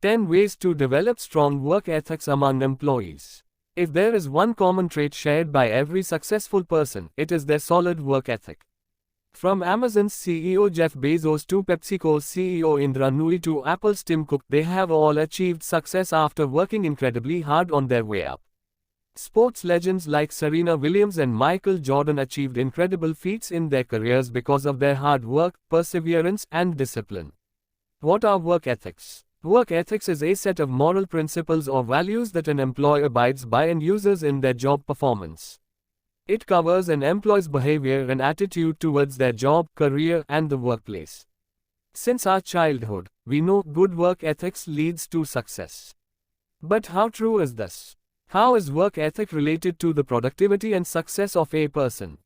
10 ways to develop strong work ethics among employees. If there is one common trait shared by every successful person, it is their solid work ethic. From Amazon's CEO Jeff Bezos to PepsiCo's CEO Indra Nooyi to Apple's Tim Cook, they have all achieved success after working incredibly hard on their way up. Sports legends like Serena Williams and Michael Jordan achieved incredible feats in their careers because of their hard work, perseverance, and discipline. What are work ethics? Work ethics is a set of moral principles or values that an employee abides by and uses in their job performance. It covers an employee's behavior and attitude towards their job, career, and the workplace. Since our childhood, we know good work ethics leads to success. But how true is this? How is work ethic related to the productivity and success of a person?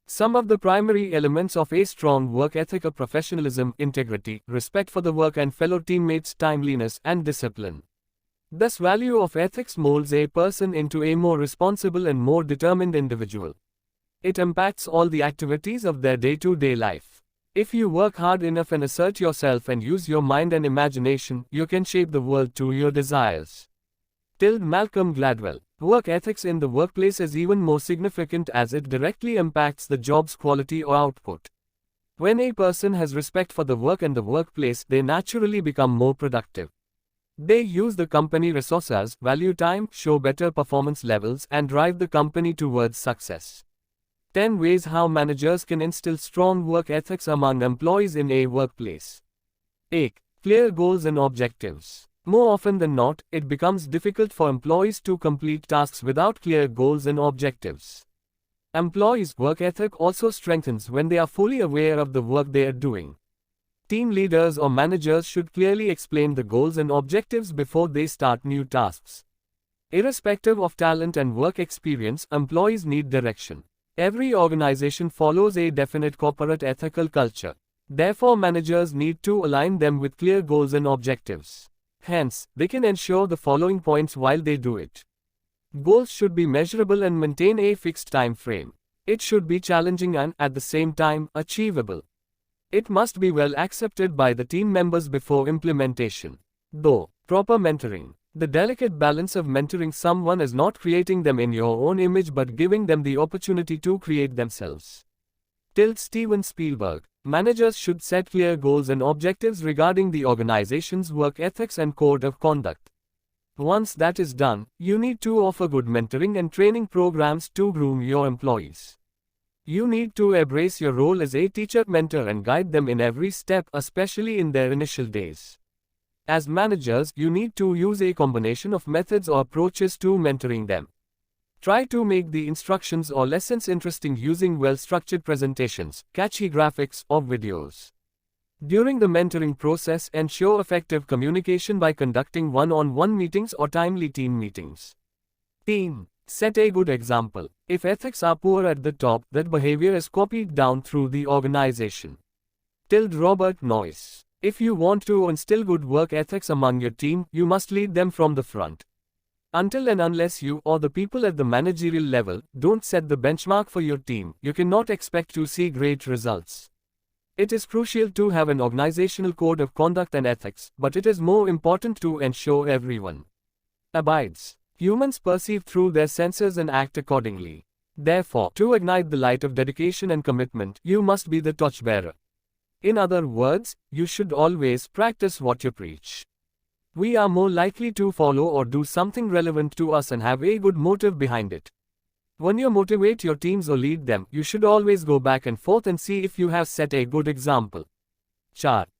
Some of the primary elements of a strong work ethic are professionalism, integrity, respect for the work and fellow teammates, timeliness, and discipline. This value of ethics molds a person into a more responsible and more determined individual. It impacts all the activities of their day-to-day life. If you work hard enough and assert yourself and use your mind and imagination, you can shape the world to your desires. Malcolm Gladwell. Work ethics in the workplace is even more significant as it directly impacts the job's quality or output. When a person has respect for the work and the workplace, they naturally become more productive. They use the company resources, value time, show better performance levels, and drive the company towards success. 10 ways how managers can instill strong work ethics among employees in a workplace. 8. Clear goals and objectives. More often than not, it becomes difficult for employees to complete tasks without clear goals and objectives. Employees' work ethic also strengthens when they are fully aware of the work they are doing. Team leaders or managers should clearly explain the goals and objectives before they start new tasks. Irrespective of talent and work experience, employees need direction. Every organization follows a definite corporate ethical culture. Therefore, managers need to align them with clear goals and objectives. Hence, they can ensure the following points while they do it. Goals should be measurable and maintain a fixed time frame. It should be challenging and, at the same time, achievable. It must be well accepted by the team members before implementation. Though, proper mentoring. The delicate balance of mentoring someone is not creating them in your own image but giving them the opportunity to create themselves. Steven Spielberg. Managers should set clear goals and objectives regarding the organization's work ethics and code of conduct. Once that is done, you need to offer good mentoring and training programs to groom your employees. You need to embrace your role as a teacher, mentor, and guide them in every step, especially in their initial days. As managers, you need to use a combination of methods or approaches to mentoring them. Try to make the instructions or lessons interesting using well-structured presentations, catchy graphics, or videos. During the mentoring process, ensure effective communication by conducting one-on-one meetings or timely team meetings. Team. Set a good example. If ethics are poor at the top, that behavior is copied down through the organization. Robert Noyce. If you want to instill good work ethics among your team, you must lead them from the front. Until and unless you or the people at the managerial level don't set the benchmark for your team, you cannot expect to see great results. It is crucial to have an organizational code of conduct and ethics, but it is more important to ensure everyone abides. Humans perceive through their senses and act accordingly. Therefore, to ignite the light of dedication and commitment, you must be the torchbearer. In other words, you should always practice what you preach. We are more likely to follow or do something relevant to us and have a good motive behind it. When you motivate your teams or lead them, you should always go back and forth and see if you have set a good example.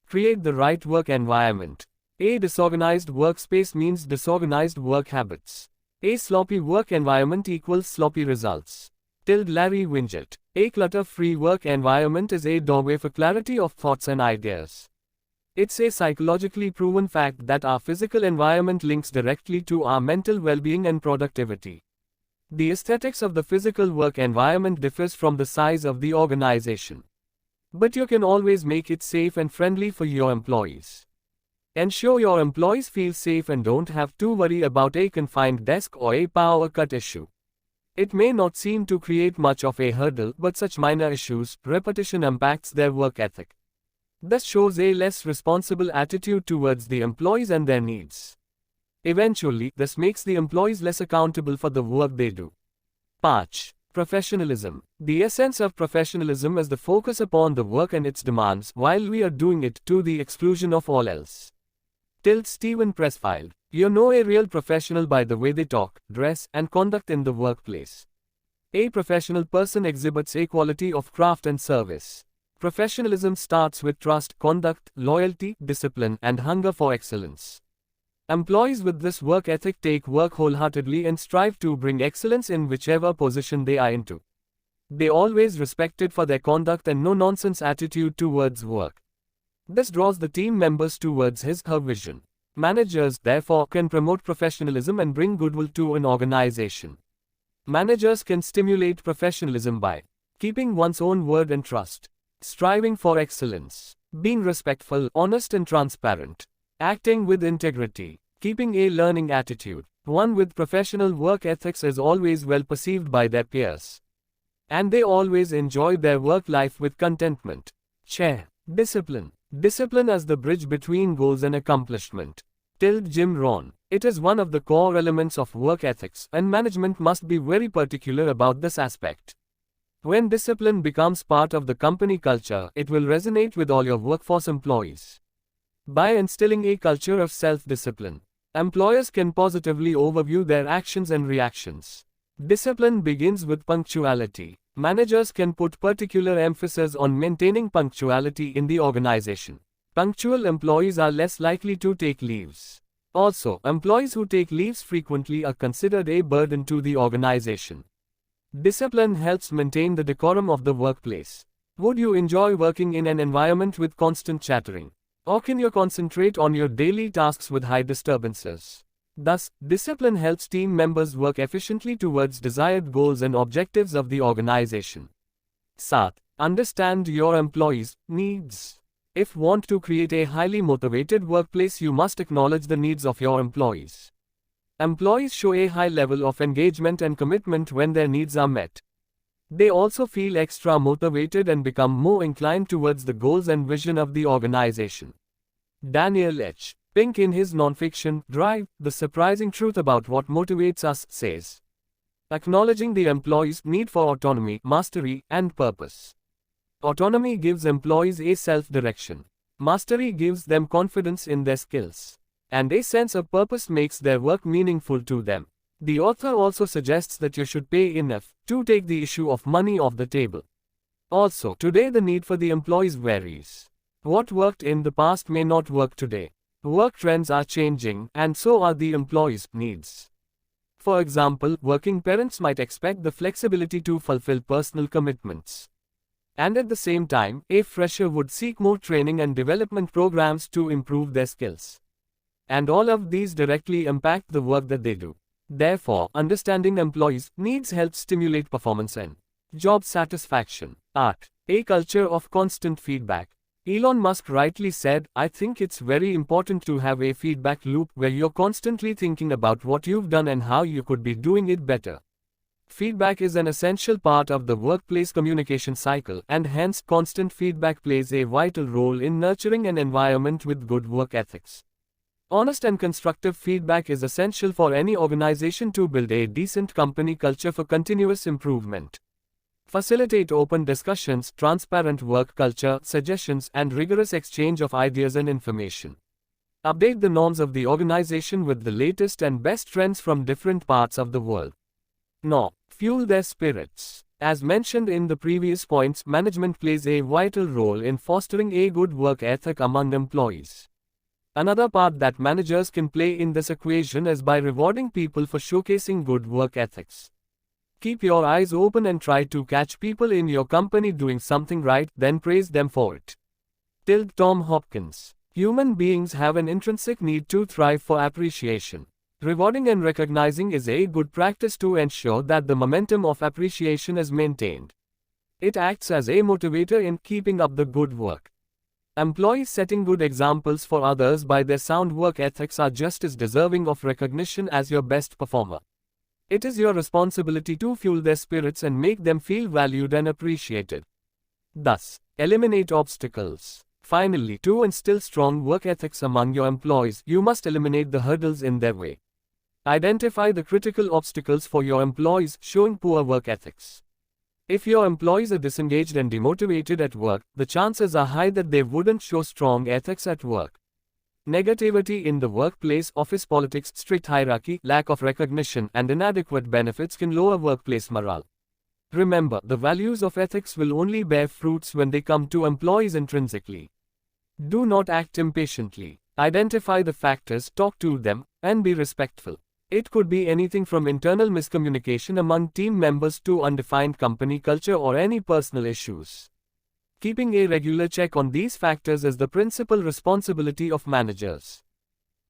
Create the right work environment. A disorganized workspace means disorganized work habits. A sloppy work environment equals sloppy results. Larry Winget. A clutter-free work environment is a doorway for clarity of thoughts and ideas. It's a psychologically proven fact that our physical environment links directly to our mental well-being and productivity. The aesthetics of the physical work environment differs from the size of the organization. But you can always make it safe and friendly for your employees. Ensure your employees feel safe and don't have to worry about a confined desk or a power cut issue. It may not seem to create much of a hurdle, but such minor issues, repetition impacts their work ethic. This shows a less responsible attitude towards the employees and their needs. Eventually, this makes the employees less accountable for the work they do. Part. Professionalism. The essence of professionalism is the focus upon the work and its demands while we are doing it to the exclusion of all else. Stephen Pressfield. You know a real professional by the way they talk, dress, and conduct in the workplace. A professional person exhibits a quality of craft and service. Professionalism starts with trust, conduct, loyalty, discipline, and hunger for excellence. Employees with this work ethic take work wholeheartedly and strive to bring excellence in whichever position they are into. They always respected for their conduct and no-nonsense attitude towards work. This draws the team members towards his/her vision. Managers, therefore, can promote professionalism and bring goodwill to an organization. Managers can stimulate professionalism by keeping one's own word and trust, striving for excellence, being respectful, honest and transparent, acting with integrity, keeping a learning attitude. One with professional work ethics is always well perceived by their peers, and they always enjoy their work life with contentment. Discipline. Discipline as the bridge between goals and accomplishment. Jim Rohn. It is one of the core elements of work ethics, and management must be very particular about this aspect. When discipline becomes part of the company culture, it will resonate with all your workforce employees. By instilling a culture of self-discipline, employers can positively overview their actions and reactions. Discipline begins with punctuality. Managers can put particular emphasis on maintaining punctuality in the organization. Punctual employees are less likely to take leaves. Also, employees who take leaves frequently are considered a burden to the organization. Discipline helps maintain the decorum of the workplace. Would you enjoy working in an environment with constant chattering? Or can you concentrate on your daily tasks with high disturbances? Thus, discipline helps team members work efficiently towards desired goals and objectives of the organization. Understand your employees' needs. If you want to create a highly motivated workplace, you must acknowledge the needs of your employees. Employees show a high level of engagement and commitment when their needs are met. They also feel extra motivated and become more inclined towards the goals and vision of the organization. Daniel H. Pink in his nonfiction, Drive, The Surprising Truth About What Motivates Us, says, acknowledging the employee's need for autonomy, mastery, and purpose. Autonomy gives employees a self-direction. Mastery gives them confidence in their skills. And a sense of purpose makes their work meaningful to them. The author also suggests that you should pay enough to take the issue of money off the table. Also, today the need for the employees varies. What worked in the past may not work today. Work trends are changing, and so are the employees' needs. For example, working parents might expect the flexibility to fulfill personal commitments. And at the same time, a fresher would seek more training and development programs to improve their skills. And all of these directly impact the work that they do. Therefore, understanding employees' needs helps stimulate performance and job satisfaction. A culture of constant feedback. Elon Musk rightly said, I think it's very important to have a feedback loop where you're constantly thinking about what you've done and how you could be doing it better. Feedback is an essential part of the workplace communication cycle, and hence constant feedback plays a vital role in nurturing an environment with good work ethics. Honest and constructive feedback is essential for any organization to build a decent company culture for continuous improvement. Facilitate open discussions, transparent work culture, suggestions, and rigorous exchange of ideas and information. Update the norms of the organization with the latest and best trends from different parts of the world. Fuel their spirits. As mentioned in the previous points, management plays a vital role in fostering a good work ethic among employees. Another part that managers can play in this equation is by rewarding people for showcasing good work ethics. Keep your eyes open and try to catch people in your company doing something right, then praise them for it. Tom Hopkins. Human beings have an intrinsic need to thrive for appreciation. Rewarding and recognizing is a good practice to ensure that the momentum of appreciation is maintained. It acts as a motivator in keeping up the good work. Employees setting good examples for others by their sound work ethics are just as deserving of recognition as your best performer. It is your responsibility to fuel their spirits and make them feel valued and appreciated. Thus, eliminate obstacles. Finally, to instill strong work ethics among your employees, you must eliminate the hurdles in their way. Identify the critical obstacles for your employees showing poor work ethics. If your employees are disengaged and demotivated at work, the chances are high that they wouldn't show strong ethics at work. Negativity in the workplace, office politics, strict hierarchy, lack of recognition, and inadequate benefits can lower workplace morale. Remember, the values of ethics will only bear fruits when they come to employees intrinsically. Do not act impatiently. Identify the factors, talk to them, and be respectful. It could be anything from internal miscommunication among team members to undefined company culture or any personal issues. Keeping a regular check on these factors is the principal responsibility of managers.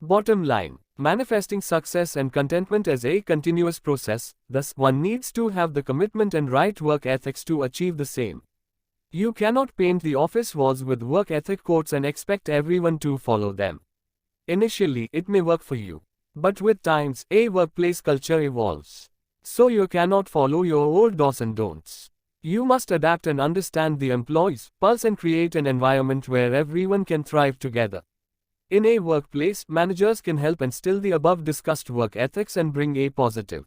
Bottom line, manifesting success and contentment is a continuous process, thus, one needs to have the commitment and right work ethics to achieve the same. You cannot paint the office walls with work ethic quotes and expect everyone to follow them. Initially, it may work for you. But with times, a workplace culture evolves. So you cannot follow your old do's and don'ts. You must adapt and understand the employees' pulse and create an environment where everyone can thrive together. In a workplace, managers can help instill the above discussed work ethics and bring a positive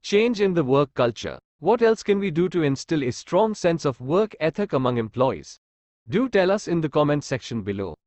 change in the work culture. What else can we do to instill a strong sense of work ethic among employees? Do tell us in the comment section below.